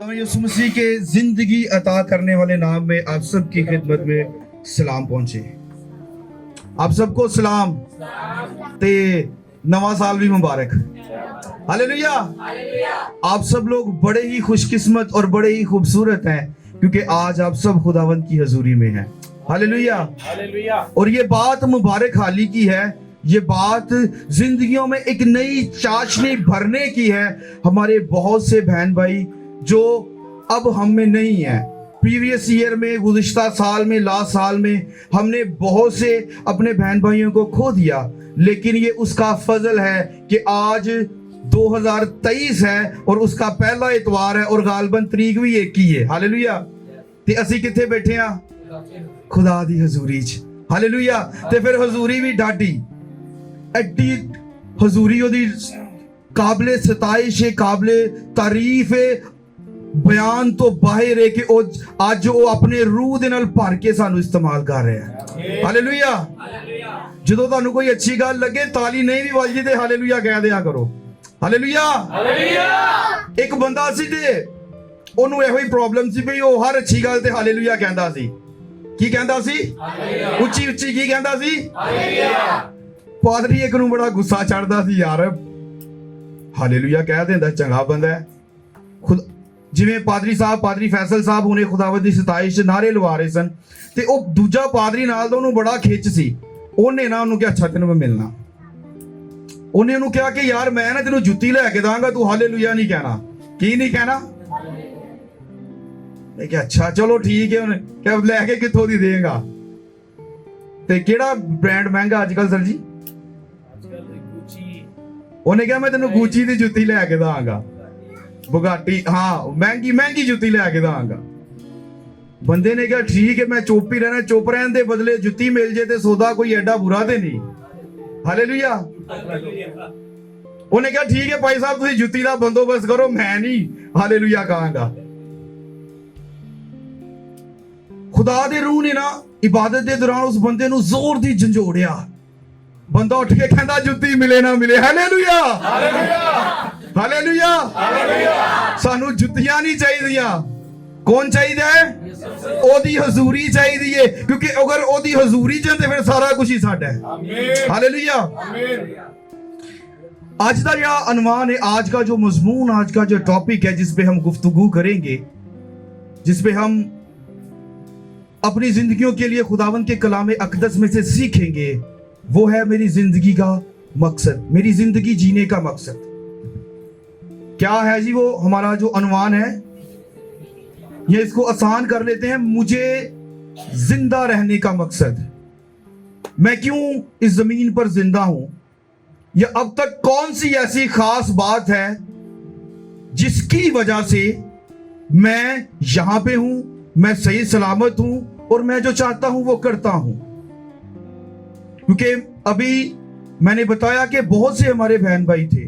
खुदावंद यीशु मसीह के जिंदगी अता करने वाले नाम में आप सबकी खिदमत में सलाम पहुंचे। आप सबको सलाम ते नवा साल भी मुबारक। हालेलुया। आप सब लोग बड़े ही खुशकिस्मत और बड़े ही खूबसूरत हैं क्योंकि आज आप सब खुदावंद की हजूरी में हैं। हालेलुया। और ये बात मुबारक हाली की है, ये बात जिंदगियों में एक नई चाशनी भरने की है। हमारे बहुत से बहन भाई जो अब हम में नहीं है, प्रीवियस ईयर में, गुज़िश्ता साल में, लास्ट साल में हमने बहुत से अपने बहन भाइयों को खो दिया, लेकिन ये उसका फजल है कि आज 2023 है और उसका पहला इतवार है और गालबन तरीक भी एक ही है। हालेलुया। ते असी किथे बैठे हैं? खुदा दी हजूरी च। हालेलुया। ते फिर हजूरी भी डाडी एड्डी हजूरी ओदी काबिले सताइश है, काबिले तारीफ है, बयान तो बाहर है कि आज वो अपने रूह दे नाल भर के सानू इस्तेमाल कर रहे हैं। हालेलुया। जो तुहानू कोई अच्छी गल लगे, ताली नहीं भी बजदी ते हालेलुया कह दिया करो। हालेलुया। एक बंदा सी ते ओनू एहो ही प्रॉब्लम सी भी वो हर अच्छी गल ते हालेलुया कहंदा सी। की कहंदा सी? उच्ची उच्ची की कहंदा सी? पादरी एक नू बड़ा गुस्सा चढ़दा सी, यार हालेलुया कह देंदा चंगा बंदा है। खुद जिवें पादरी साहब, पादरी फैसल साहब हुणे खुदावंद दी सताइश नारे लवा रहे सन ते ओ दूजा पादरी नाल दा ओनू बड़ा खिच सी। ओने ना ओनू क्या, अच्छा तेनू मैं मिलना। ओने ओनू कहा कि यार मैं ना तेनू जुत्ती लेके दांगा, तू हालेलुया नहीं कहना। की नहीं कहना? मैं क्या, अच्छा चलो ठीक है। उन्हें क्या लेके किथों दी देगा? ते केड़ा ब्रांड महंगा आजकल सर जी? उन्हें क्या मैं तेनू गुची दी जुत्ती लेके दांगा, बुगाटी, हाँ महंगी महंगी जुत्ती लेके दांगा। बंदे ने कहा ठीक है मैं चुप ही रहना, चुप रहने दे बदले जुत्ती मिल जाए तो सौदा कोई एडा बुरा तो नहीं। हालेलुया। उन्हें कहा ठीक है भाई साहब तुसी जुत्ती का बंदोबस्त करो, मैं नहीं हालेलुया कहांगा। खुदा दे रूह ने ना इबादत के दौरान उस बंदे नू जोर दी झंझोड़िया। बंदा उठ के कहता जुत्ती मिले ना मिले। हालेलुया। हालेलुया। सानू जुत्तियां नहीं चाहिए। कौन चाहिए? ओदी हजूरी चाहिए, क्योंकि अगर ओदी हजूरी च फिर सारा कुछ ही साडा है। हालेलुया। आज का जो अनवान है, आज का जो मजमून, आज का जो टॉपिक है जिस पे हम गुफ्तगू करेंगे, जिस पे हम अपनी जिंदगियों के लिए खुदावंद के कलाम अक़दस में से सीखेंगे, वो है मेरी जिंदगी का मकसद, मेरी जिंदगी जीने का मकसद। क्या है जी वो हमारा जो अनवान है? ये इसको आसान कर लेते हैं, मुझे जिंदा रहने का मकसद। मैं क्यों इस जमीन पर जिंदा हूं, या अब तक कौन सी ऐसी खास बात है जिसकी वजह से मैं यहां पे हूं, मैं सही सलामत हूं और मैं जो चाहता हूं वो करता हूं। क्योंकि अभी मैंने बताया कि बहुत से हमारे बहन भाई थे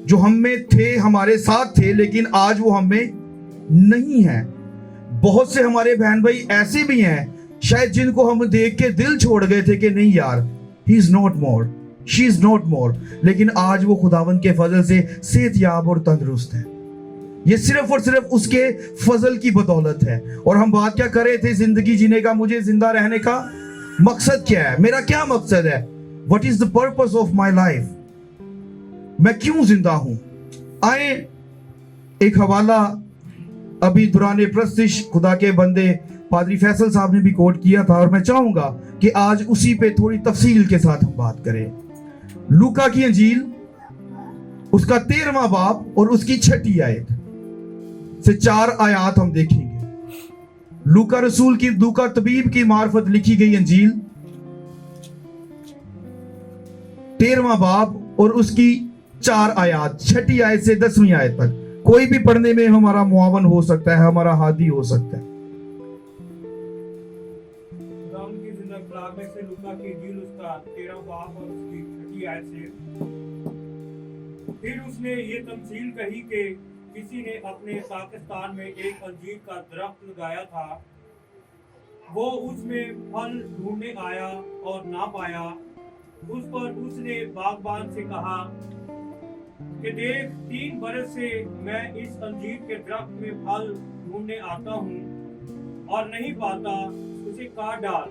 जो हम में थे, हमारे साथ थे, लेकिन आज वो हम में नहीं है। बहुत से हमारे बहन भाई ऐसे भी हैं शायद जिनको हम देख के दिल छोड़ गए थे कि नहीं यार, he is not more, she is not more, लेकिन आज वो खुदावंद के फजल से सेहतयाब और तंदुरुस्त है। ये सिर्फ और सिर्फ उसके फजल की बदौलत है। और हम बात क्या कर रहे थे? जिंदगी जीने का, मुझे जिंदा रहने का मकसद क्या है, मेरा क्या मकसद है? What is the purpose of my life? मैं क्यों जिंदा हूं? आए एक हवाला अभी दुराने प्रस्तिश खुदा के बंदे पादरी फैसल साहब ने भी कोट किया था, और मैं चाहूंगा कि आज उसी पे थोड़ी तफसील के साथ हम बात करें। लूका की अंजील, उसका 13वां बाब और उसकी 6ठी आयत से 4 आयात हम देखेंगे। लूका रसूल की, लूका तबीब की मार्फत लिखी गई अंजील, 13वां बाब और उसकी 4 आयात, 6ठी आयत से 10वीं आयत तक। कोई भी पढ़ने में हमारा मुआवन हो सकता है, हमारा हादी हो सकता है। फिर उसने ये तमसील कही कि किसी ने अपने पाकिस्तान में एक अंजीर का दरख्त लगाया था। वो उसमें फल ढूंढने आया और ना पाया। उस पर उसने बागबान से कहा कि देख 3 बरस से मैं इस अंजीर के दरख्त में फल ढूंढने आता हूँ और नहीं पाता, उसे काट डाल।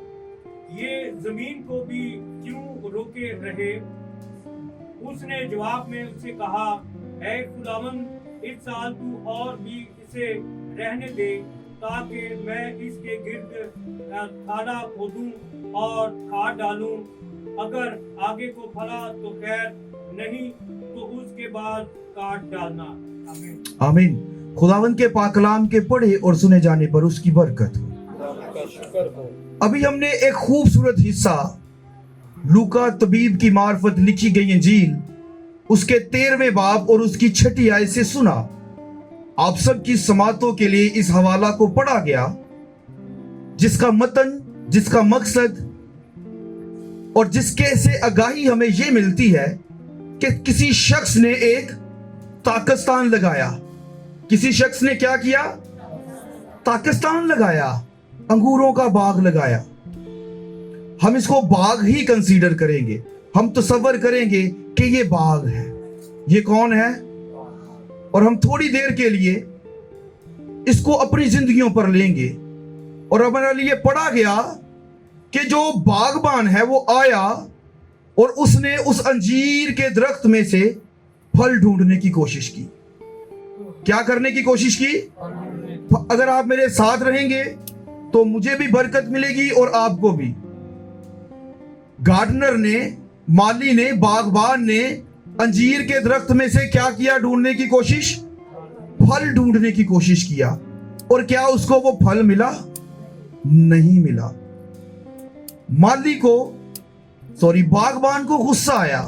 ये जमीन को भी क्यों रोके रहे? उसने जवाब में उससे कहा, ऐ खुदावन, इस साल तू और भी इसे रहने दे, ताकि मैं इसके गिर्द खाला खोदूं और खाद डालूं। अगर आगे को फला तो खैर, नहीं तो उसके बाद काट डालना। आमीन। आमीन। खुदावन के पाकलाम के पढ़े और सुने जाने पर उसकी बरकत हो। अभी हमने एक खूबसूरत हिस्सा लूका तबीब की मार्फत लिखी गई इंजील उसके 13वें बाब और उसकी 6ठी आयत से सुना। आप सबकी समातों के लिए इस हवाला को पढ़ा गया, जिसका मतन, जिसका मकसद और जिसके से आगाही हमें यह मिलती है कि किसी शख्स ने एक ताकिस्तान लगाया। किसी शख्स ने क्या किया? ताकिस्तान लगाया, अंगूरों का बाग लगाया। हम इसको बाग ही कंसीडर करेंगे, हम तसव्वुर करेंगे कि ये बाग है। ये कौन है? और हम थोड़ी देर के लिए इसको अपनी जिंदगियों पर लेंगे। और हमारे लिए पढ़ा गया कि जो बागबान है वो आया और उसने उस अंजीर के दरख्त में से फल ढूंढने की कोशिश की। क्या करने की कोशिश की? अगर आप मेरे साथ रहेंगे तो मुझे भी बरकत मिलेगी और आपको भी। गार्डनर ने, माली ने, बागबान ने अंजीर के दरख्त में से क्या किया? ढूंढने की कोशिश, फल ढूंढने की कोशिश किया। और क्या उसको वो फल मिला? नहीं मिला। माली को, सॉरी, बागबान को गुस्सा आया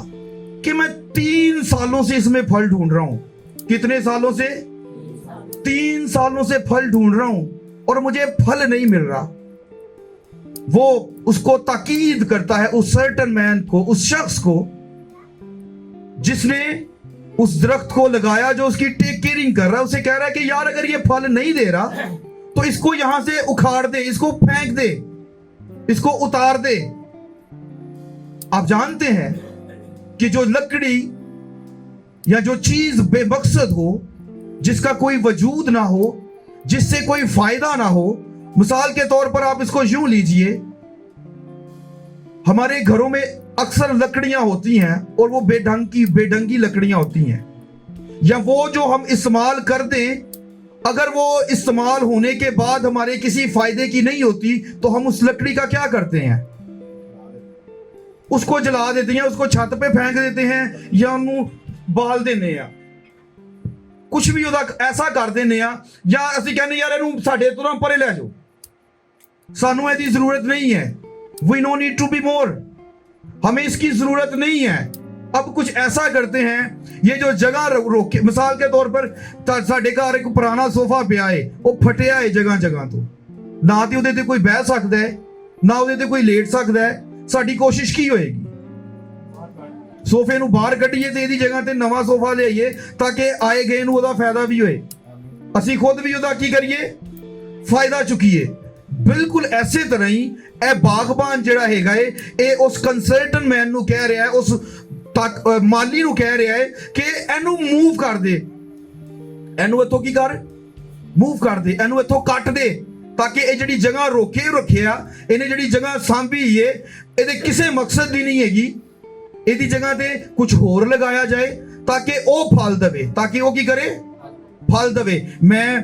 कि मैं 3 सालों से इसमें फल ढूंढ रहा हूं। कितने सालों से? 3 सालों से फल ढूंढ रहा हूं और मुझे फल नहीं मिल रहा। वो उसको ताकीद करता है, उस सर्टन मैन को, उस शख्स को जिसने उस दरख्त को लगाया, जो उसकी टेक केयरिंग कर रहा है। उसे कह रहा है कि यार, अगर ये फल नहीं दे रहा तो इसको यहां से उखाड़ दे, इसको फेंक दे, इसको उतार दे। आप जानते हैं कि जो लकड़ी या जो चीज बेमकसद हो, जिसका कोई वजूद ना हो, जिससे कोई फायदा ना हो, मिसाल के तौर पर आप इसको यूं लीजिए, हमारे घरों में अक्सर लकड़ियां होती हैं और वो बेढंगी लकड़ियां होती हैं, या वो जो हम इस्तेमाल कर दें, अगर वो इस्तेमाल होने के बाद हमारे किसी फायदे की नहीं होती तो हम उस लकड़ी का क्या करते हैं? उसको जला देते हैं, उसको छत पे फेंक देते हैं, या उन्होंने बाल देने या कुछ भी ऐसा कर देने या असं कहने यार इनू साडे तो ना परे लै जाओ, सानू इसकी जरूरत नहीं है। We no need to be more, हमें इसकी जरूरत नहीं है। अब कुछ ऐसा करते हैं, ये जो जगह रोके, मिसाल के तौर पर साडे घर एक पुराना सोफा पिया है, वो फटिया है जगह जगह तो, ना तो उहदे ते कोई बह सकता है, ना उहदे ते कोई लेट सकता है। साडी कोशिश की होएगी? सोफे नू बाहर कढ़िए ते इहदी जगह ते नवा सोफा लियाइए ताकि आए गए नू उहदा फायदा भी होए, असीं खुद भी उहदा की करिए? फायदा चुकीए। बिल्कुल ऐसे तरह ही ए बागबान जिहड़ा हैगा ए उस कंसल्टेंट मैन नू कह रहा है, उस माली नू कह रहा है कि एनू मूव कर दे, एनू इथों की कर, मूव कर दे, एनू इथों कट दे, ताकि ये जिहड़ी जगह रोके रखिया, इन्हें जिहड़ी जगह सांभी है, ये किसी मकसद की नहीं हैगी। इहदी जगह ते कुछ होर लगाया जाए ताकि वो फल दवे, ताकि वो की करे? फल दवे। मैं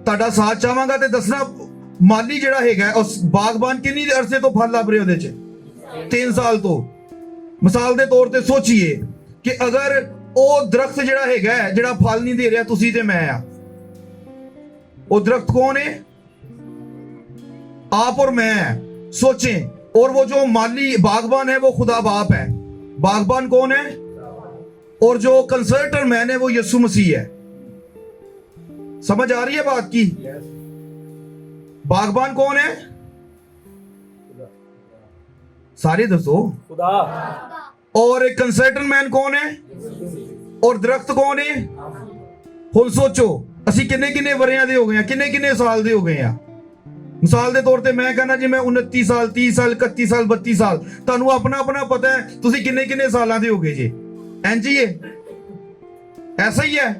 तुहाडा साथ चाहांगा ते दसना, माली जिहड़ा हैगा उस बागबान किन्नी अरसे तो फल लभ रहे उहदे च? 3 साल तो। मिसाल के तौर पर सोचिए कि अगर वो दरख्त जिहड़ा हैगा, जिहड़ा फल नहीं दे रहा, तुसी ते मैं आ, वो दरख्त कौन है? आप और मैं। सोचें। और वो जो माली बागबान है वो खुदा बाप है। बागबान कौन है? और जो कंसल्टेंट मैन है वो यीशु मसीह है। समझ आ रही है बात की? बागबान कौन है? सारे दसो। खुदा। और कंसल्टेंट मैन कौन है? और दरख्त कौन है? हुण सोचो, असी किन्ने किन्ने वरियां दे हो गए, किन्ने किन्ने साल दे हो गए हैं। मिसाल के तौर पर मैं कहना जी मैं 29 साल, 30 साल, 31 साल, 32 साल, तुहानू अपना अपना पता है तुसी किन्ने किन्ने सालां दे हो गए जी। इंज ही है, ऐसा ही है।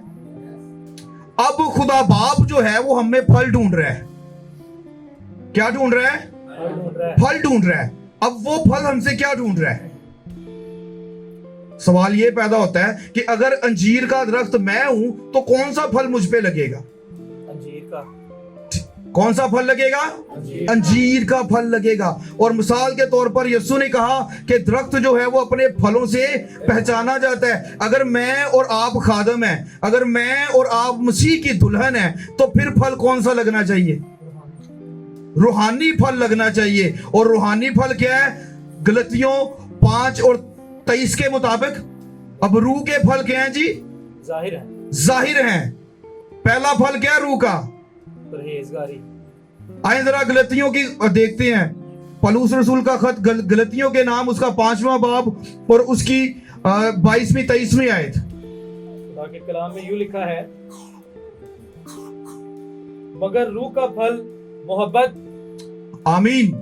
अब खुदा बाप जो है वो हमें फल ढूंढ रहा है। क्या ढूंढ रहा है? फल ढूंढ रहा है। अब वो फल हमसे क्या ढूंढ रहा है? सवाल ये पैदा होता है कि अगर अंजीर का दरख्त मैं हूं तो कौन सा फल मुझ पे लगेगा? अंजीर का। कौन सा फल लगेगा? अंजीर का फल लगेगा। और मिसाल के तौर पर यीशु ने कहा कि दरख्त जो है वो अपने फलों से पहचाना जाता है। अगर मैं और आप खादम हैं, अगर मैं और आप मसीह की दुल्हन है, तो फिर फल कौन सा लगना चाहिए? रूहानी फल लगना चाहिए। और रूहानी फल क्या है? गलतियों 5:23 के मुताबिक अब रूह के फल क्या हैं जी? जाहिर हैं। पहला फल क्या है रूह का? परहेजगारी। आए जरा गलतियों की देखते हैं। पौलुस रसूल का खत गलतियों के नाम, उसका 5वां बाब और उसकी 22वीं 23वीं आयत। खुदा के कलाम में यूं लिखा है, मगर रूह का फल मोहब्बत। आमीन।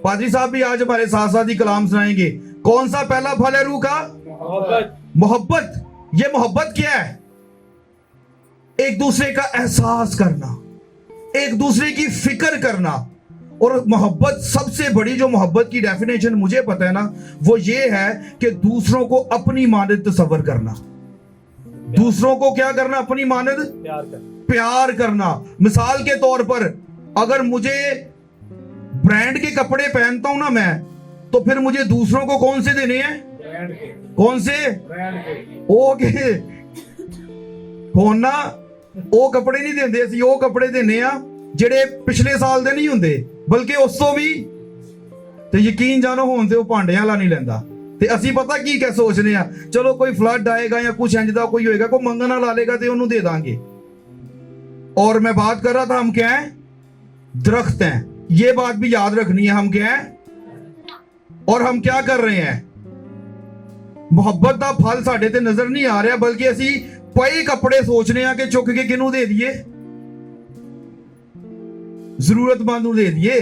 पादरी साहब भी आज हमारे साथ साथ ही कलाम सुनाएंगे। कौन सा पहला फल है रूह का? मोहब्बत। मोहब्बत। ये मोहब्बत क्या है? एक दूसरे का एहसास करना, एक दूसरे की फिक्र करना। और मोहब्बत, सबसे बड़ी जो मोहब्बत की डेफिनेशन मुझे पता है ना, वो ये है कि दूसरों को अपनी मानद तसव्वुर करना। दूसरों को क्या करना? अपनी मानद प्यार करना। मिसाल के तौर पर अगर मुझे ब्रांड के कपड़े पहनता हूं ना मैं, तो फिर मुझे दूसरों को कौन से देने हैं? कौन से? ओके होना ਉਹ ਕੱਪੜੇ ਨਹੀਂ ਦਿੰਦੇ, ਅਸੀਂ ਉਹ ਕੱਪੜੇ ਦਿੰਨੇ ਆ ਜਿਹੜੇ ਪਿਛਲੇ ਸਾਲ ਦੇ ਨਹੀਂ ਹੁੰਦੇ, ਬਲਕਿ ਉਸ ਤੋਂ ਵੀ। ਤੇ ਯਕੀਨ ਜਾਣੋ ਹੁਣ ਤੇ ਉਹ ਭਾਂਡਿਆਂ ਵਾਲਾ ਨਹੀਂ ਲੈਂਦਾ। ਤੇ ਅਸੀਂ ਪਤਾ ਕੀ ਕਹਿ ਸੋਚਨੇ ਆ, ਚਲੋ ਕੋਈ ਫਲੱਡ ਆਏਗਾ ਜਾਂ ਕੁਝ ਇੰਜ ਦਾ ਕੋਈ ਹੋਏਗਾ, ਕੋਈ ਮੰਗਣ ਵਾਲਾ ਆਏਗਾ ਤੇ ਉਹਨੂੰ ਦੇ ਦਾਂगे। और मैं बात कर रहा था, हम क्या है? दरख्त हैं। ये बात भी याद रखनी है, हम क्या है और हम क्या कर रहे हैं। ਮੁਹੱਬਤ ਦਾ ਫਲ ਸਾਡੇ ਤੇ ਨਜ਼ਰ ਨਹੀਂ ਆ ਰਿਹਾ, ਬਲਕਿ ਅਸੀਂ ਪਏ ਕੱਪੜੇ ਸੋਚਨੇ ਆ ਕਿ ਚੁੱਕ ਕੇ ਕਿਹਨੂੰ ਦੇ ਦਈਏ? ਜ਼ਰੂਰਤਮੰਦ ਨੂੰ ਦੇ ਦਈਏ।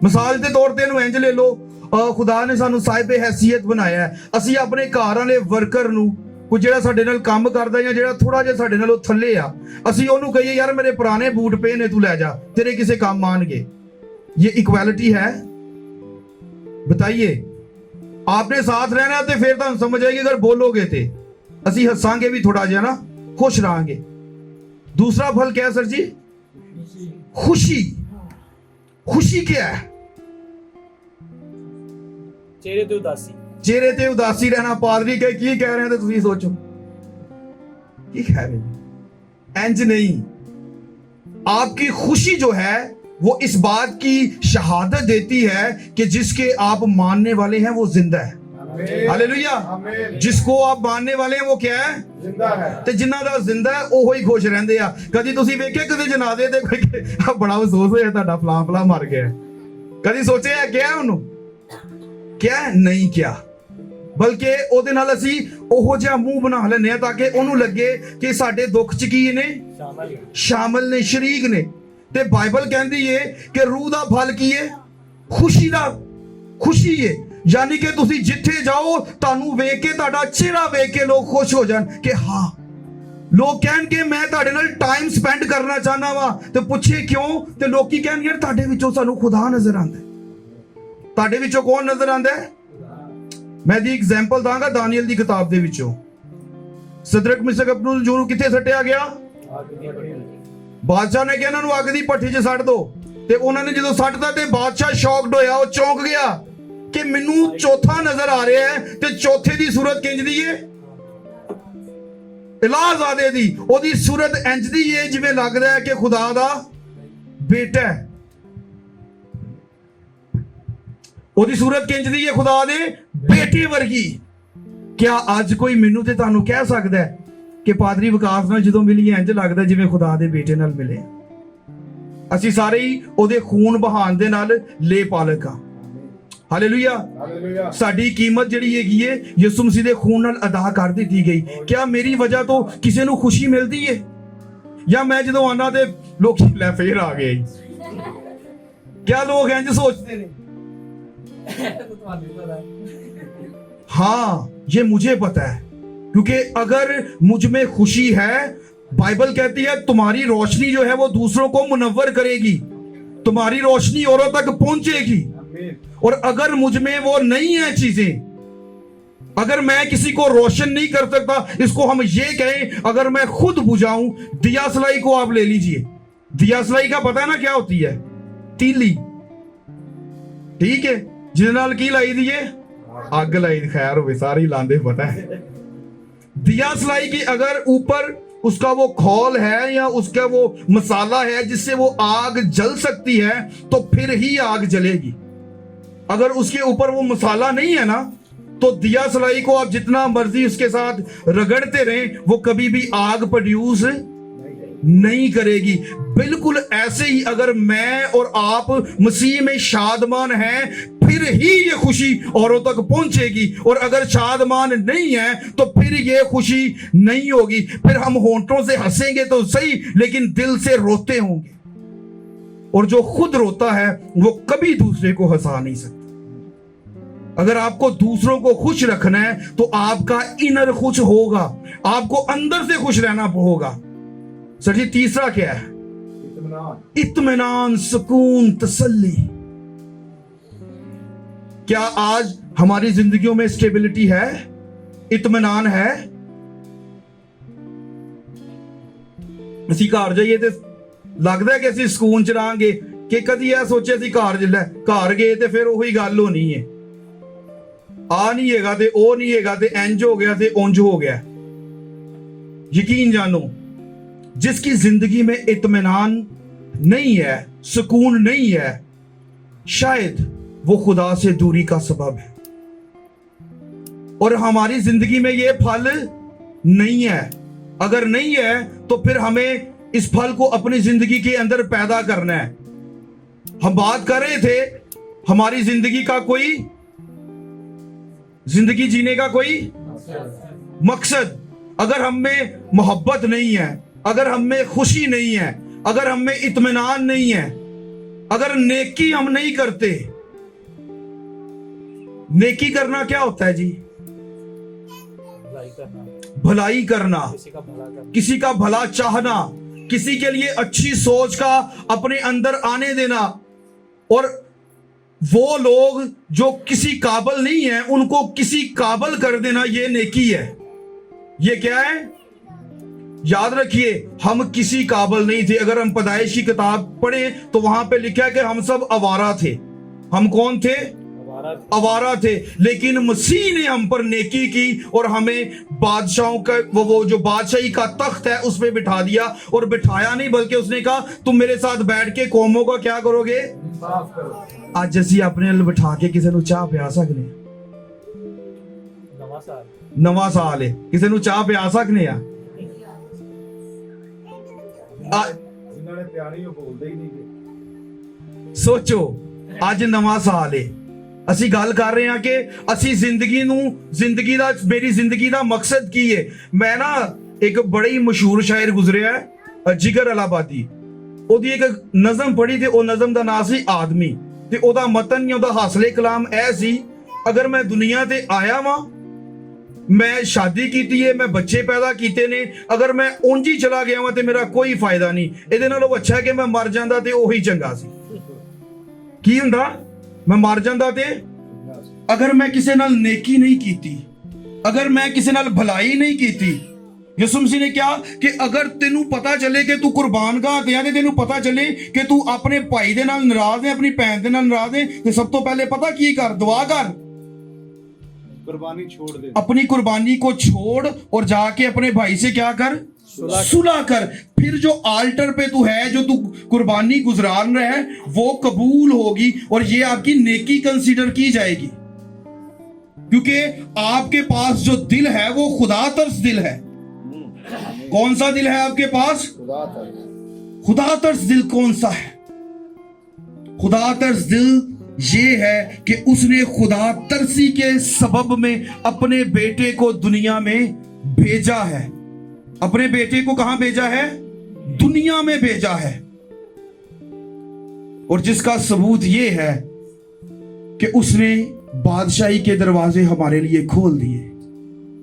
ਮਿਸਾਲ ਦੇ ਤੌਰ ਤੇ ਇਹਨੂੰ ਇੰਜ ਲੈ ਲਓ, ਖੁਦਾ ਨੇ ਸਾਨੂੰ ਸਾਹਿਬੇ ਹੈਸੀਅਤ ਬਣਾਇਆ ਹੈ। ਅਸੀਂ ਆਪਣੇ ਘਰ ਵਾਲੇ ਵਰਕਰ ਨੂੰ, ਕੋਈ ਜਿਹੜਾ ਸਾਡੇ ਨਾਲ ਕੰਮ ਕਰਦਾ ਜਾਂ ਜਿਹੜਾ ਥੋੜਾ ਜਿਹਾ ਸਾਡੇ ਨਾਲੋਂ ਥੱਲੇ ਆ, ਅਸੀਂ ਉਹਨੂੰ ਕਹੀਏ ਯਾਰ ਮੇਰੇ ਪੁਰਾਣੇ ਬੂਟ ਪਏ ਨੇ, ਤੂੰ ਲੈ ਜਾ, ਤੇਰੇ ਕਿਸੇ ਕੰਮ ਆਣਗੇ। ये इक्वालिटी है? बताइए। आपने साथ रहना तो फिर तो समझ आएगी। अगर बोलोगे तो ਅਸੀਂ ਹੱਸਾਂਗੇ ਵੀ ਥੋੜਾ ਜਿਹਾ ਨਾ, खुश रहांगे। दूसरा फल क्या है सर जी? खुशी। खुशी क्या है? चेहरे ते उदासी। चेहरे ते उदासी रहना। पादरी कह रहे हैं तो तुम सोचो की कह रहे हैं। इंज नहीं। आपकी खुशी जो है वो इस बात की शहादत देती है कि जिसके आप मानने वाले हैं वो जिंदा है। हालेलुया। जिसको आप मानने वाले हैं वो क्या है? जिंदा है। ते जिन्हां दा जिंदा है ਉਹ ਹੀ ਖੁਸ਼ ਰਹਿੰਦੇ ਆ। ਕਦੀ ਤੁਸੀਂ ਵੇਖਿਆ ਕਿਤੇ ਜਨਾਜ਼ੇ ਤੇ ਕੋਈ ਬੜਾ ਅਫਸੋਸ ਹੋਇਆ ਤੁਹਾਡਾ ਫਲਾਂ ਫਲਾ ਮਰ ਗਿਆ? ਕਦੀ ਸੋਚਿਆ ਕਿਹਾ ਉਹਨੂੰ? ਕਿਹਾ ਨਹੀਂ ਕਿਹਾ, ਬਲਕਿ ਉਹਦੇ ਨਾਲ ਅਸੀਂ ਉਹੋ ਜਿਹਾ ਮੂੰਹ ਬਣਾ ਲੈਂਦੇ ਆ ਤਾਂ ਕਿ ਉਹਨੂੰ ਲੱਗੇ ਕਿ ਸਾਡੇ ਦੁੱਖ 'ਚ ਕੀ ਨੇ? ਸ਼ਾਮਲ ਨੇ, ਸ਼ਰੀਕ ਨੇ। ਤੇ ਬਾਈਬਲ ਕਹਿੰਦੀ ਏ ਕਿ ਰੂਹ ਦਾ ਫਲ ਕੀ ਹੈ? ਖੁਸ਼ੀ ਦਾ। ਖੁਸ਼ੀ ਹੈ। यानी कि तुसी जिथे जाओ तानू वेख के, ताड़ा चेहरा वेख के लोग खुश हो जान कि हाँ, लोग कहन के मैं ताड़े नाल टाइम स्पेंड करना चाहना वा। ते पूछे क्यों? ते लोकी कहन यार ताड़े विचों सानू खुदा नजर आंदा है। ताड़े विचों कौन नजर आंदा है? मैं दी एग्जांपल दांगा दानियल दी किताब दे विचों। सदरक मिसक अबदुलनजूर नूं किथे सट्टिया गया? बादशाह ने कहा इन्हां नूं अग दी भट्ठी 'च सट दो। ते उन्हां ने जदों सट्टदा ते बादशाह शॉक्ड होया, वो चौंक गया कि मैनू चौथा नजर आ रहा है। ते चौथे दी सूरत किंज दी है? इलाहजादे दी। ओदी सूरत इंज दी है जिवें लगदा है कि खुदा दा बेटा है। ओदी सूरत किंज दी है? खुदा दे बेटे वर्गी। क्या अज कोई मैनू ते तुहानू कह सकदा है कि पादरी विकास नाल जदों मिलीए इंज लगदा जिवें खुदा दे बेटे नाल मिले? असीं सारे ही ओदे खून बहान दे नाल ले पालक हां। हालेलुया। साडी कीमत जिहड़ी हैगी है यीशु मसीह दे खून नाल अदा कर दी गई। क्या मेरी वजह तो किसी नूं खुशी मिलदी है? या मैं जदों आना ते लोग लै फिर आ गए? क्या लोग इंज सोचते ने? हाँ, ये मुझे पता है। क्योंकि अगर मुझ में खुशी है, बाइबल कहती है तुम्हारी रोशनी जो है वो दूसरों को मुनव्वर करेगी, तुम्हारी रोशनी औरों तक पहुंचेगी। और अगर मुझ में वो नहीं है चीजें, अगर मैं किसी को रोशन नहीं कर सकता, इसको हम ये कहें अगर मैं खुद बुझाऊं, दिया सलाई को आप ले लीजिए, दिया सलाई का पता है ना क्या होती है? तीली, ठीक है, जिस नाल की लाई दी है अग लाई, खैर हो सारी लांदे पता है। दिया सलाई की अगर ऊपर उसका वो खोल है या उसका वो मसाला है जिससे वो आग जल सकती है, तो फिर ही आग जलेगी। अगर उसके ऊपर वो मसाला नहीं है ना, तो दिया सलाई को आप जितना मर्जी उसके साथ रगड़ते रहें, वो कभी भी आग प्रोड्यूस नहीं करेगी। बिल्कुल ऐसे ही अगर मैं और आप मसीह में शादमान हैं, फिर ही ये खुशी औरों तक पहुंचेगी। और अगर शादमान नहीं है तो फिर ये खुशी नहीं होगी। फिर हम होंठों से हंसेंगे तो सही, लेकिन दिल से रोते होंगे। और जो खुद रोता है वो कभी दूसरे को हंसा नहीं सकता। अगर आपको दूसरों को खुश रखना है तो आपका इनर खुश होगा, आपको अंदर से खुश रहना होगा। सर जी, तीसरा क्या है? इत्मीनान, सुकून, तसल्ली। क्या आज हमारी जिंदगियों में स्टेबिलिटी है, इत्मीनान है? ਅਸੀਂ ਘਰ ਜਾਈਏ ਤੇ ਲੱਗਦਾ ਕਿ ਅਸੀਂ ਸਕੂਨ ਚ ਰਾਂਗੇ, ਕਿ ਕਦੀ ਇਹ ਸੋਚਿਆ ਅਸੀਂ ਘਰ ਗਏ ਤੇ ਫਿਰ ਉਹੀ ਗੱਲ ਹੋਣੀ ਹੈ, ਆ ਨਹੀਂ ਹੈਗਾ ਤੇ ਉਹ ਨਹੀਂ ਹੈਗਾ ਤੇ ਇੰਜ ਹੋ ਗਿਆ ਤੇ ਉਂਝ ਹੋ ਗਿਆ। यकीन जानो, जिसकी जिंदगी में इत्मीनान नहीं है, सुकून नहीं है, शायद वो खुदा से दूरी का सबब है। और हमारी जिंदगी में ये फल नहीं है। अगर नहीं है तो फिर हमें इस फल को अपनी जिंदगी के अंदर पैदा करना है। हम बात कर रहे थे हमारी जिंदगी का कोई, जिंदगी जीने का कोई मकसद। अगर हम में मोहब्बत नहीं है, अगर हम में खुशी नहीं है, अगर हम में इत्मीनान नहीं है, अगर नेकी हम नहीं करते। नेकी करना क्या होता है जी? भलाई करना, किसी का भला चाहना, किसी के लिए अच्छी सोच का अपने अंदर आने देना। और वो लोग जो किसी काबिल नहीं है उनको किसी काबिल कर देना, ये नेकी है। ये क्या है? याद रखिए, हम किसी काबिल नहीं थे। अगर हम पैदाइश की किताब पढ़े तो वहां पे लिखा है कि हम सब आवारा थे। हम कौन थे? आवारा थे। लेकिन मसीह ने हम पर नेकी की और हमें बादशाहों का वो जो बादशाही का तख्त है उसमें बिठा दिया। और बिठाया नहीं, बल्कि उसने कहा तुम मेरे साथ बैठ के कौमों का क्या करोगे? आज असी अपने अल बिठा के किसी को चाह पिया सकने, नवा साल है, किसी को चाह पिया सकने आ। सोचो, ਅੱਜ ਨਵਾਂ ਸਾਲ ਹੈ, ਅਸੀਂ ਗੱਲ ਕਰ ਰਹੇ ਹਾਂ ਕਿ ਅਸੀਂ ਜ਼ਿੰਦਗੀ ਦਾ, ਮੇਰੀ ਜ਼ਿੰਦਗੀ ਦਾ ਮਕਸਦ ਕੀ ਹੈ। ਮੈਂ ਨਾ ਇੱਕ ਬੜੀ ਮਸ਼ਹੂਰ ਸ਼ਾਇਰ ਗੁਜ਼ਰਿਆ ਹੈ, ਜਿਗਰ ਅਲਾਹਾਬਾਦੀ। ਉਹਦੀ ਇੱਕ ਨਜ਼ਮ ਪੜ੍ਹੀ ਤੇ ਉਹ ਨਜ਼ਮ ਦਾ ਨਾਂ ਸੀ ਆਦਮੀ। ਤੇ ਉਹਦਾ ਮਤਨ ਜਾਂ ਉਹਦਾ ਹਾਸਲੇ ਕਲਾਮ ਇਹ ਸੀ, ਅਗਰ ਮੈਂ ਦੁਨੀਆ ਤੇ ਆਇਆ ਵਾਂ, मैं शादी की है, मैं बच्चे पैदा किए ने, अगर मैं उंज ही चला गया वां तो मेरा कोई फायदा नहीं। ਇਹਦੇ ਨਾਲੋਂ अच्छा है कि मैं मर जांदा ते ਉਹੀ ਚੰਗਾ ਸੀ। ਕੀ ਹੁੰਦਾ? मैं मर जांदा ते अगर मैं किसी नाल नेकी नहीं कीती, अगर मैं किसी नाल भलाई नहीं कीती। यसु मसीह ने क्या कि अगर तेनू पता चले कि तू कुर्बान गाह ते आ, तेनू पता चले कि तू अपने भाई दे नाल नाराज है, अपनी भैन दे नाल नाराज है, ते सब तो पहले पता की कर? दुआ कर, कुर्बानी छोड़ दे, अपनी कुर्बानी को छोड़ और जाके अपने भाई से क्या कर? सुलह कर। फिर जो आल्टर पे तू है, जो तू कुर्बानी गुजरान रहा है, वो कबूल होगी और ये आपकी नेकी कंसीडर की जाएगी। क्योंकि आपके पास जो दिल है वो खुदा तर्स दिल है। कौन सा दिल है आपके पास? खुदा तर्स दिल कौन सा है? खुदा तर्स दिल ये है कि उसने खुदा तरसी के सबब में अपने बेटे को दुनिया में भेजा है। अपने बेटे को कहां भेजा है? दुनिया में भेजा है। और जिसका सबूत ये है कि उसने बादशाही के दरवाजे हमारे लिए खोल दिए।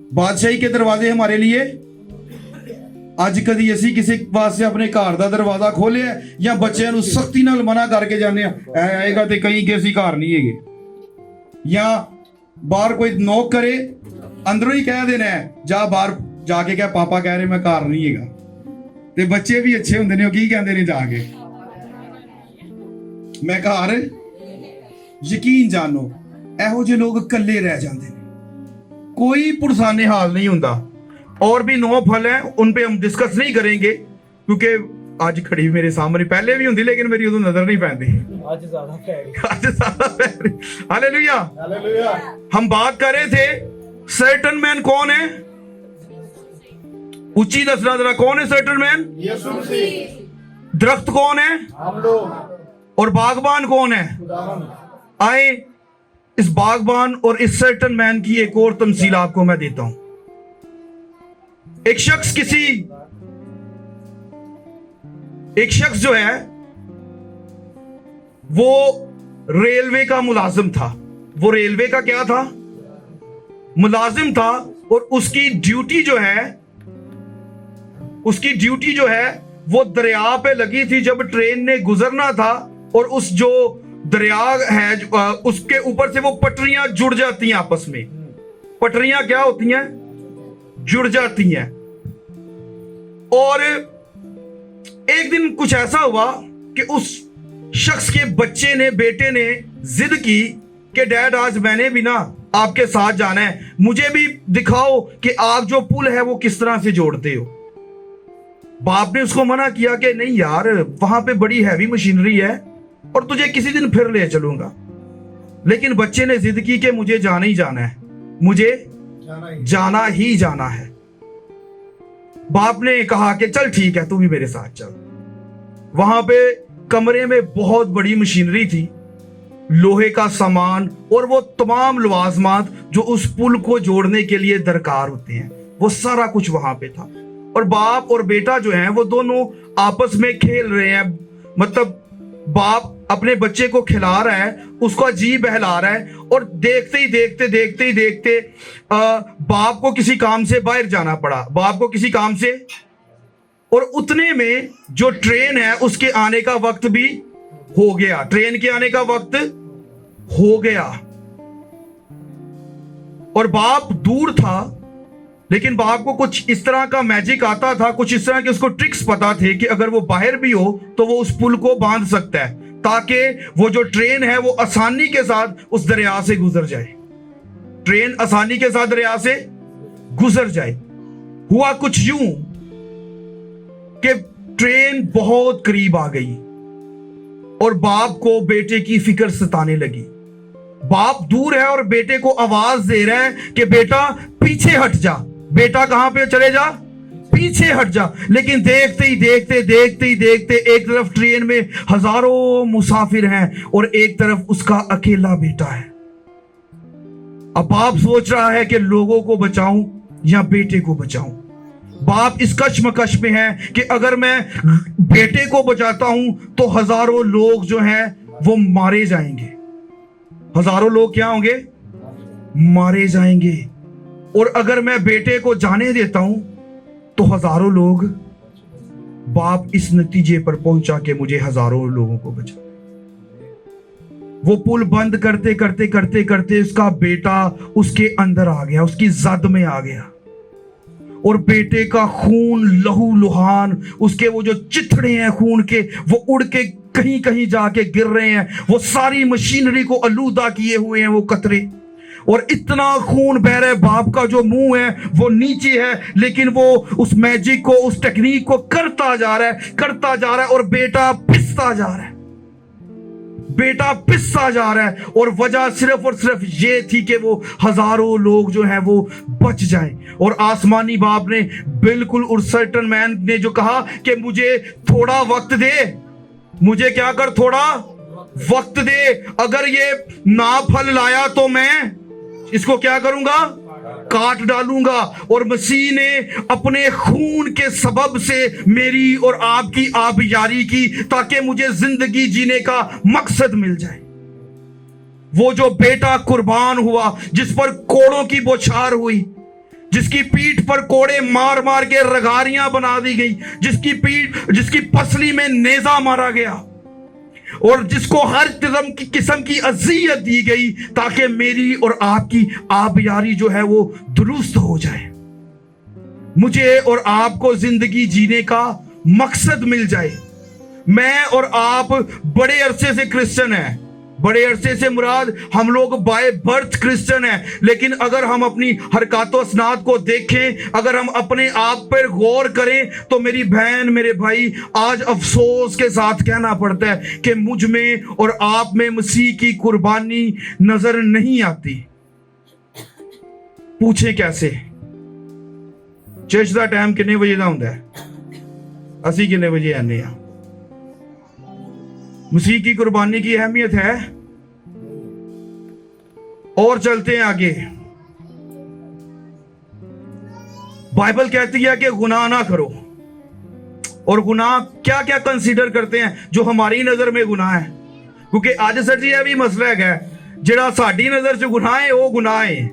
ਬਾਦਸ਼ਾਹੀ के दरवाजे हमारे लिए ਅੱਜ ਕਦੀ ਅਸੀਂ ਕਿਸੇ ਵਾਸਤੇ ਆਪਣੇ ਘਰ ਦਾ ਦਰਵਾਜ਼ਾ ਖੋਲਿਆ ਜਾਂ ਬੱਚਿਆਂ ਨੂੰ ਸਖਤੀ ਨਾਲ ਮਨਾ ਕਰਕੇ ਜਾਂਦੇ ਆ ਐ ਆਏਗਾ ਤੇ ਕਹੀਂ ਕਿ ਅਸੀਂ ਘਰ ਨਹੀਂ ਹੈਗੇ ਜਾਂ ਬਾਹਰ ਕੋਈ ਨੋਕ ਕਰੇ ਅੰਦਰੋਂ ਹੀ ਕਹਿ ਦੇਣਾ ਜਾ ਬਾਹਰ ਜਾ ਕੇ ਕਹਿ ਪਾਪਾ ਕਹਿ ਰਹੇ ਮੈਂ ਘਰ ਨਹੀਂ ਹੈਗਾ ਤੇ ਬੱਚੇ ਵੀ ਅੱਛੇ ਹੁੰਦੇ ਨੇ ਉਹ ਕੀ ਕਹਿੰਦੇ ਨੇ ਜਾ ਕੇ ਮੈਂ ਘਰ ਯਕੀਨ ਜਾਣੋ ਇਹੋ ਜਿਹੇ ਲੋਕ ਇਕੱਲੇ ਰਹਿ ਜਾਂਦੇ ਨੇ कोई पुरसाने हाल नहीं होता और भी 9 फल हैं उन पे हम डिस्कस नहीं करेंगे क्योंकि आज खड़ी मेरे सामने पहले भी होंगी लेकिन मेरी उदों नजर नहीं पैंदी आज ज्यादा हालेलुया हालेलुया हम बात कर रहे थे सर्टन मैन कौन है ऊंची दसना जरा कौन है सर्टन मैन यीशु मसीह दरख्त कौन है हम लोग और बागबान कौन है आए इस बागबान और इस सर्टन मैन की एक और तमसील आपको मैं देता हूं एक शख्स जो है वो रेलवे का मुलाजिम था वो रेलवे का क्या था मुलाजिम था और उसकी ड्यूटी जो है वो दरिया पे लगी थी जब ट्रेन ने गुजरना था और उस जो दरिया है उसके ऊपर से वो पटरियां जुड़ जाती हैं आपस में पटरियां क्या होती हैं जुड़ जाती हैं और एक दिन कुछ ऐसा हुआ कि उस शख्स के बच्चे ने बेटे ने जिद की कि डैड आज मैंने भी ना आपके साथ जाना है मुझे भी दिखाओ कि आप जो पुल है वो किस तरह से जोड़ते हो बाप ने उसको मना किया कि नहीं यार वहां पे बड़ी हैवी मशीनरी है और तुझे किसी दिन फिर ले चलूंगा लेकिन बच्चे ने जिद की कि मुझे जाना ही जाना है मुझे जाना ही जाना है बाप ने कहा कि चल ठीक है तू भी मेरे साथ चल वहां पे कमरे में बहुत बड़ी मशीनरी थी लोहे का सामान और वो तमाम लवाजमात जो उस पुल को जोड़ने के लिए दरकार होते हैं वो सारा कुछ वहां पे था और बाप और बेटा जो है वो दोनों आपस में खेल रहे हैं मतलब बाप अपने बच्चे को खिला रहा है उसका जी बहला रहा है और देखते ही देखते बाप को किसी काम से बाहर जाना पड़ा बाप को किसी काम से और उतने में जो ट्रेन है उसके आने का वक्त भी हो गया ट्रेन के आने का वक्त हो गया और बाप दूर था लेकिन बाप को कुछ इस तरह का मैजिक आता था कुछ इस तरह के उसको ट्रिक्स पता थे कि अगर वो बाहर भी हो तो वो उस पुल को बांध सकता है ताकि वो जो ट्रेन है वो आसानी के साथ उस दरिया से गुजर जाए ट्रेन आसानी के साथ दरिया से गुजर जाए हुआ कुछ यूं कि ट्रेन बहुत करीब आ गई और बाप को बेटे की फिक्र सताने लगी बाप दूर है और बेटे को आवाज दे रहा है कि बेटा पीछे हट जा बेटा कहां पे चले जा पीछे हट जा लेकिन देखते ही देखते एक तरफ ट्रेन में हजारों मुसाफिर हैं और एक तरफ उसका अकेला बेटा है अब बाप सोच रहा है कि लोगों को बचाऊं या बेटे को बचाऊं बाप इस कश्मकश में है कि अगर मैं बेटे को बचाता हूं तो हजारों लोग जो हैं वो मारे जाएंगे हजारों लोग क्या होंगे मारे जाएंगे और अगर मैं बेटे को जाने देता हूं तो हजारों लोग बाप इस नतीजे पर पहुंचा कि मुझे हजारों लोगों को बचा वो पुल बंद करते उसका बेटा उसके अंदर आ गया उसकी जद में आ गया और बेटे का खून लहू लुहान उसके वो जो चिथड़े हैं खून के वो उड़ के कहीं कहीं जाके गिर रहे हैं वो सारी मशीनरी को आलूदा किए हुए हैं वो कतरे और इतना खून बह रहा है बाप का जो मुंह है वो नीचे है लेकिन वो उस मैजिक को उस टेक्निक को करता जा रहा है और बेटा पिसता जा रहा है और वजह सिर्फ और सिर्फ ये थी कि वो हजारों लोग जो हैं वो बच जाएं और आसमानी बाप ने बिल्कुल उस सर्टन मैन ने जो कहा कि मुझे थोड़ा वक्त दे मुझे क्या कर थोड़ा वक्त दे अगर ये ना फल लाया तो मैं इसको क्या करूंगा काट डालूंगा और मसीह ने अपने खून के सबब से मेरी और आपकी आबयारी की ताकि मुझे जिंदगी जीने का मकसद मिल जाए वो जो बेटा कुर्बान हुआ जिस पर कोड़ों की बौछार हुई जिसकी पीठ पर कोड़े मार मार के रगारियां बना दी गई, जिसकी पसली में नेजा मारा गया, और जिसको हर किस्म की अजियत दी गई ताकि मेरी और आपकी आबियारी जो है वो दुरुस्त हो जाए, मुझे और आपको जिंदगी जीने का मकसद मिल जाए। मैं और आप बड़े अरसे से क्रिश्चियन हैं, बड़े अरसे से मुराद हम लोग बाय बर्थ क्रिश्चियन हैं, लेकिन अगर हम अपनी हरकत असनात को देखें, अगर हम अपने आप पर गौर करें, तो मेरी बहन मेरे भाई आज अफसोस के साथ कहना पड़ता है कि मुझ में और आप में मसीह की कुर्बानी नजर नहीं आती। पूछे कैसे? चर्च का टाइम कितने बजे का होता है? असी कितने बजे आने हैं? मसीह की कुर्बानी की अहमियत है। और चलते हैं आगे। बाइबल कहती है कि गुनाह ना करो, और गुनाह क्या क्या कंसीडर करते हैं जो हमारी नजर में गुनाह है, क्योंकि आज सर जी यह भी मसला है, जेड़ा साडी नजर च गुनाह है वो गुनाह है,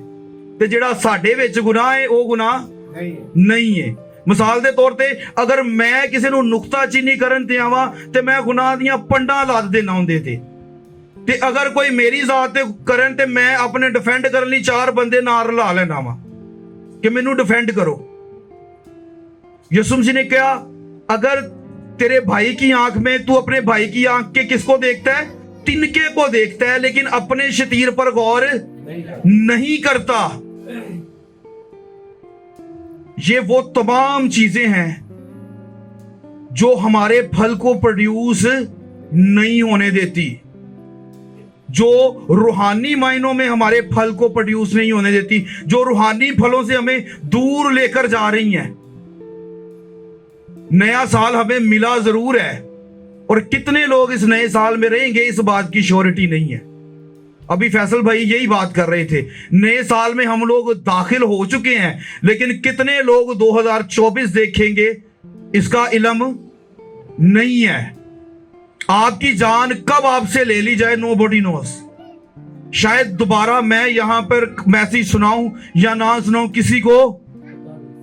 ते जेड़ा साडे विच गुनाह है वो गुनाह नहीं है। मिसाल के तौर पर अगर मैं किसी को नुक्ताचीनी करन ते आवां ते मैं गुनाह दियां पंडा ला देना होंदे ते अगर कोई मेरी जात करन ते मैं अपने डिफेंड करने लिए 4 बंदे नार ला लेना वा कि मैनू डिफेंड करो। यसुम जी ने कहा अगर तेरे भाई की आंख में तू अपने भाई की आंख के किसको देखता है? तिनके को देखता है, लेकिन अपने शतीर पर गौर नहीं करता। ये वो तमाम चीजें हैं जो हमारे फल को प्रोड्यूस नहीं होने देती, जो रूहानी मायनों में हमारे फल को प्रोड्यूस नहीं होने देती, जो रूहानी फलों से हमें दूर लेकर जा रही हैं। नया साल हमें मिला जरूर है, और कितने लोग इस नए साल में रहेंगे इस बात की श्योरिटी नहीं है। अभी फैसल भाई यही बात कर रहे थे, नए साल में हम लोग दाखिल हो चुके हैं, लेकिन कितने लोग 2024 देखेंगे इसका इल्म नहीं है। आपकी जान कब आपसे ले ली जाए नोबडी नोस। शायद दोबारा मैं यहां पर मैसेज सुनाऊं या ना सुनाऊं किसी को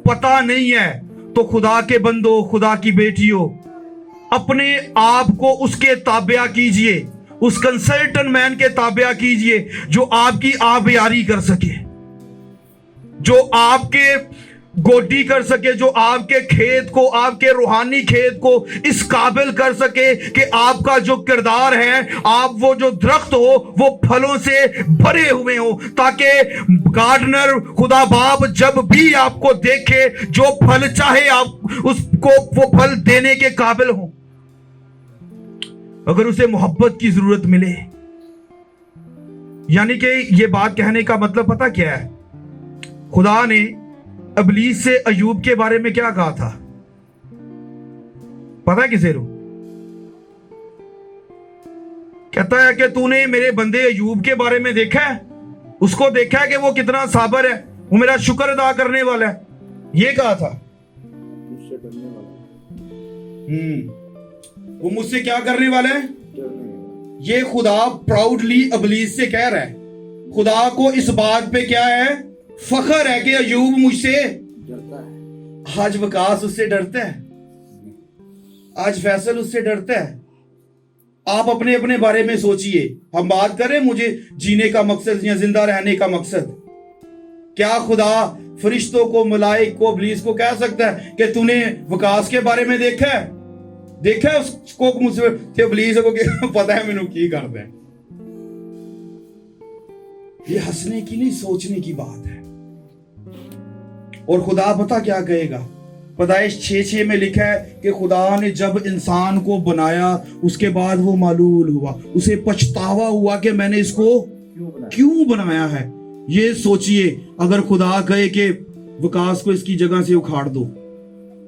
पता नहीं है। तो खुदा के बंदो, खुदा की बेटियों, अपने आप को उसके ताबिया कीजिए, उस कंसल्टेंट मैन के ताबिया कीजिए जो आपकी आबियारी कर सके, जो आपके गोडी कर सके, जो आपके खेत को, आपके रूहानी खेत को इस काबिल कर सके कि आपका जो किरदार है, आप वो जो दरख्त हो वो फलों से भरे हुए हो, ताकि गार्डनर खुदा बाप जब भी आपको देखे जो फल चाहे आप उसको वो फल देने के काबिल हो। अगर उसे मोहब्बत की जरूरत मिले, यानी कि यह बात कहने का मतलब पता क्या है? खुदा ने इब्लीस से अयूब के बारे में क्या कहा था पता है किसे? कहता है कि तूने मेरे बंदे अयूब के बारे में देखा है, उसको देखा है कि वो कितना साबर है, वो मेरा शुक्र अदा करने वाला है। ये कहा था। वो मुझसे क्या करने वाला है? ये खुदा प्राउडली इब्लीस से कह रहा है। खुदा को इस बात पे क्या है? फख्र है कि अयूब मुझसे डरता है। आज विकास उससे डरता है, आज फैसल उससे डरता है। आप अपने अपने बारे में सोचिए। हम बात करें मुझे जीने का मकसद या जिंदा रहने का मकसद, क्या खुदा फरिश्तों को, मलाइक को, इब्लीस को कह सकता है कि तूने विकास के बारे में देखा है? देखा है उसको मुझसे इब्लीस को पता है मैनू की करता है। ये हंसने की नहीं, सोचने की बात है। और खुदा पता क्या कहेगा? पैदाइश 6:6 में लिखा है कि खुदा ने जब इंसान को बनाया उसके बाद वो मालूल हुआ, उसे पछतावा हुआ कि मैंने इसको क्यों बनाया है। ये सोचिए, अगर खुदा कहे कि विकास को इसकी जगह से उखाड़ दो,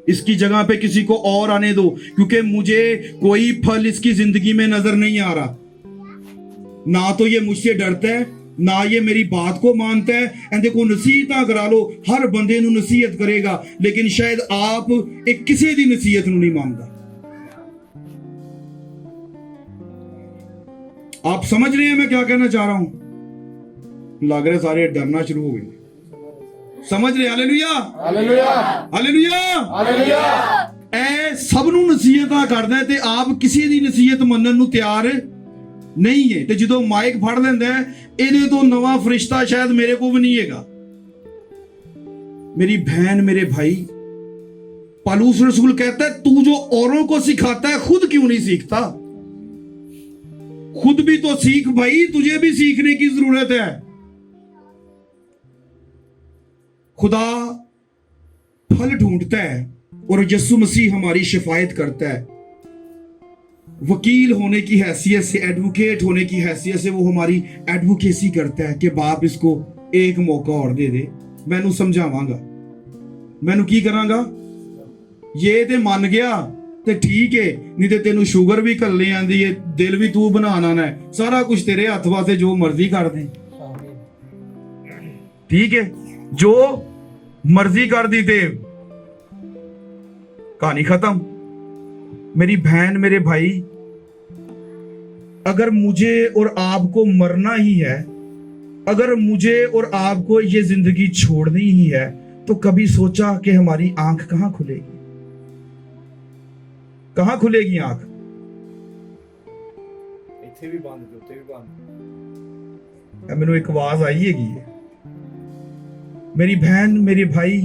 इसकी जगह पे किसी को और आने दो, क्योंकि मुझे कोई फल इसकी जिंदगी में नजर नहीं आ रहा, ना तो ये मुझसे डरता है, ना ये मेरी बात को मानता है। एंड को नसीहत करा लो, हर बंदे नू नसीहत करेगा, लेकिन शायद आप एक किसी दी नसीहत नू नहीं मानता। आप समझ रहे हैं मैं क्या कहना चाह रहा हूं? लग रहा सारे डरना शुरू हो गए। ਸਮਝ ਰਹੇ? Hallelujah, hallelujah, hallelujah. ਹਾਲੇਲੂਇਆ। ਇਹ ਸਭ ਨੂੰ ਨਸੀਹਤਾਂ ਕਰਦਾ ਹੈ ਤੇ ਆਪ ਕਿਸੇ ਦੀ ਨਸੀਹਤ ਮੰਨਣ ਨੂੰ ਤਿਆਰ ਨਹੀਂ ਹੈ। ਤੇ ਜਦੋਂ ਮਾਈਕ ਫੜ ਲੈਂਦਾ ਹੈ, ਇਹਦੇ ਤੋਂ ਨਵਾਂ ਫਰਿਸ਼ਤਾ ਸ਼ਾयद मेरे को भी नहीं हैगा। मेरी बहन, मेरे भाई, पौलुस रसूल कहता है तू जो औरों को सिखाता है खुद क्यों नहीं सीखता? खुद भी तो सीख भाई, तुझे भी सीखने की जरूरत है। खुदा फल ढूंढता है और यीशु मसीह हमारी शिफायत करता है। वकील होने की हैसियत से, एडवोकेट होने की हैसियत से वो हमारी एडवोकेसी करता है कि बाप इसको एक मौका और दे दे, मैनू समझावांगा, मैनू की करांगा। ये ते मन गया ते ठीक है, नहीं ते तेनू शुगर भी घल्ले आंदी है, दिल भी तू बनाना है, सारा कुछ तेरे हथ वास्ते, जो मर्जी कर दे। ठीक है, जो मर्जी कर दी ते कहानी खत्म। मेरी बहन, मेरे भाई, अगर मुझे और आपको मरना ही है, अगर मुझे और आपको ये जिंदगी छोड़नी ही है, तो कभी सोचा कि हमारी आंख कहां खुलेगी? कहां खुलेगी आंख? ਇੱਥੇ ਵੀ ਬੰਦ ਤੇ ਉੱਤੇ ਵੀ ਬੰਦ। मैनू एक आवाज आई हैगी। मेरी बहन, मेरे भाई,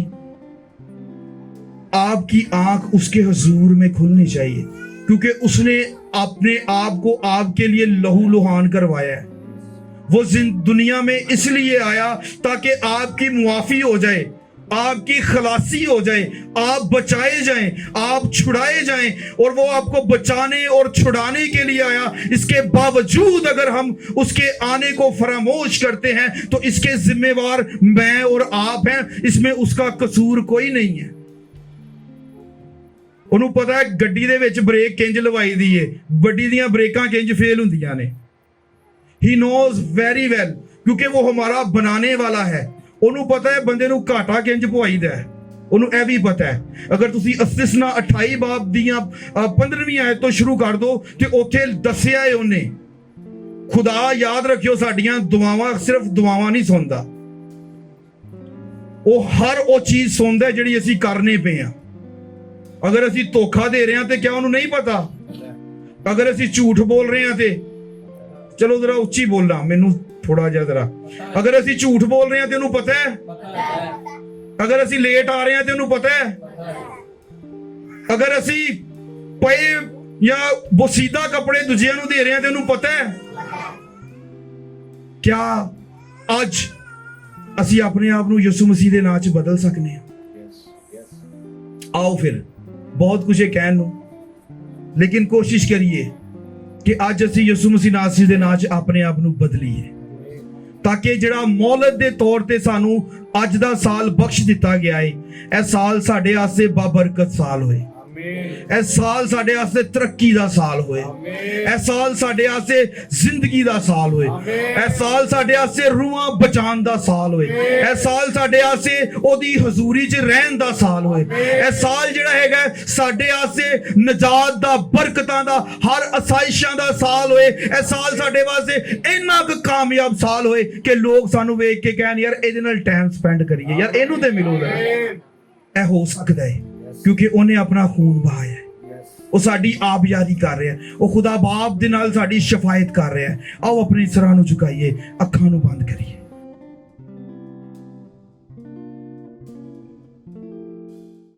आपकी आंख उसके हुजूर में खुलनी चाहिए, क्योंकि उसने अपने आप को आपके लिए लहू लुहान करवाया है। वो दुनिया में इसलिए आया ताकि आपकी मुआफी हो जाए, आपकी खलासी हो जाए, आप बचाए जाएं, आप छुड़ाए जाएं, और वो आपको बचाने और छुड़ाने के लिए आया। इसके बावजूद अगर हम उसके आने को फरामोश करते हैं तो इसके जिम्मेवार मैं और आप हैं, इसमें उसका कसूर कोई नहीं है। ਉਹਨੂੰ ਪਤਾ ਹੈ ਗੱਡੀ ਦੇ ਵਿੱਚ ਬ੍ਰੇਕ ਕਿੰਜ ਲਵਾਈ ਦੀ ਏ, ਗੱਡੀ ਦੀਆਂ ਬ੍ਰੇਕਾਂ ਕਿੰਜ ਫੇਲ ਹੁੰਦੀਆਂ ਨੇ। ਹੀ ਨੋਜ਼ ਵੈਰੀ ਵੈਲ, ਕਿਉਂਕਿ ਉਹ ਹਮਾਰਾ ਬਣਾने ਵਾਲਾ ਹੈ। ਉਹਨੂੰ ਪਤਾ ਹੈ ਬੰਦੇ ਨੂੰ ਘਾਟਾ ਕਿੰਜ ਪਵਾਈਦਾ ਹੈ, ਉਹਨੂੰ ਇਹ ਵੀ ਪਤਾ ਹੈ। ਅਗਰ ਤੁਸੀਂ ਅਸਤਿਸਨਾ 28 ਬਾਬ ਦੀਆਂ 15ਵੀਂ ਆਇਤ ਤੋਂ ਸ਼ੁਰੂ ਕਰ ਦੋ ਤੇ ਉੱਥੇ ਦੱਸਿਆ ਹੈ ਉਹਨੇ। ਖੁਦਾ ਯਾਦ ਰੱਖਿਓ, ਸਾਡੀਆਂ ਦੁਆਵਾਂ ਸਿਰਫ ਦੁਆਵਾਂ ਨਹੀਂ ਸੁਣਦਾ, ਉਹ ਹਰ ਉਹ ਚੀਜ਼ ਸੁਣਦਾ ਜਿਹੜੀ ਅਸੀਂ ਕਰਨੇ ਪਏ ਆ। अगर असी धोखा दे रहे हैं तो क्या उन्होंने नहीं पता? अगर असी झूठ बोल रहे हैं तो चलो जरा उच्ची बोलना, मैनू थोड़ा जिहा जरा। अगर असी झूठ बोल रहे हैं तो उन्होंने पता है? अगर असी लेट आ रहे हैं तो उन्होंने पता है? अगर असी पे या बोसीदा कपड़े दूजिया नू दे रहे हैं तो उन्होंने पता है? क्या अज असी अपने आप नू यीशु मसीह दे नाम च बदल सकने हैं? आओ फिर बहुत कुछ है कहन नू, लेकिन कोशिश करिए कि अज असी यीशु मसीह नासरी दे नाम च अपने आप नू बदलीए, ताकि जिहड़ा मौलत दे तौर ते सानू अज दा साल बख्श दिता गया है, यह साल साडे वास्ते बाबरकत साल होए। ਇਹ ਸਾਲ ਸਾਡੇ ਵਾਸਤੇ ਤਰੱਕੀ ਦਾ ਸਾਲ ਹੋਏ, ਇਹ ਸਾਲ ਸਾਡੇ ਵਾਸਤੇ ਜ਼ਿੰਦਗੀ ਦਾ ਸਾਲ ਹੋਏ, ਇਹ ਸਾਲ ਸਾਡੇ ਵਾਸਤੇ ਰੂਹਾਂ ਬਚਾਉਣ ਦਾ ਸਾਲ ਹੋਏ, ਇਹ ਸਾਲ ਸਾਡੇ ਵਾਸਤੇ ਉਹਦੀ ਹਜ਼ੂਰੀ 'ਚ ਰਹਿਣ ਦਾ ਸਾਲ ਹੋਏ। ਇਹ ਸਾਲ ਜਿਹੜਾ ਹੈਗਾ ਸਾਡੇ ਵਾਸਤੇ ਨਜਾਤ ਦਾ, ਬਰਕਤਾਂ ਦਾ, ਹਰ ਅਸਾਇਸ਼ਾਂ ਦਾ ਸਾਲ ਹੋਏ। ਇਹ ਸਾਲ ਸਾਡੇ ਵਾਸਤੇ ਇੰਨਾ ਕੁ ਕਾਮਯਾਬ ਸਾਲ ਹੋਏ ਕਿ ਲੋਕ ਸਾਨੂੰ ਵੇਖ ਕੇ ਕਹਿਣ ਯਾਰ ਇਹਦੇ ਨਾਲ ਟਾਈਮ ਸਪੈਂਡ ਕਰੀਏ, ਯਾਰ ਇਹਨੂੰ ਤੇ ਮਿਲੋ। ਇਹ ਹੋ ਸਕਦਾ ਹੈ ਕਿਉਂਕਿ ਉਹਨੇ ਆਪਣਾ ਖੂਨ ਬਹਾਇਆ ਹੈ, ਉਹ ਸਾਡੀ ਆਬਯਾਰੀ ਕਰ ਰਿਹਾ, ਉਹ ਖੁਦਾ ਬਾਪ ਦੇ ਨਾਲ ਸਾਡੀ ਸ਼ਫਾਇਤ ਕਰ ਰਿਹਾ ਹੈ। ਆਓ ਆਪਣੇ ਸਿਰਾਂ ਨੂੰ ਝੁਕਾਈਏ, ਅੱਖਾਂ ਨੂੰ ਬੰਦ ਕਰੀਏ।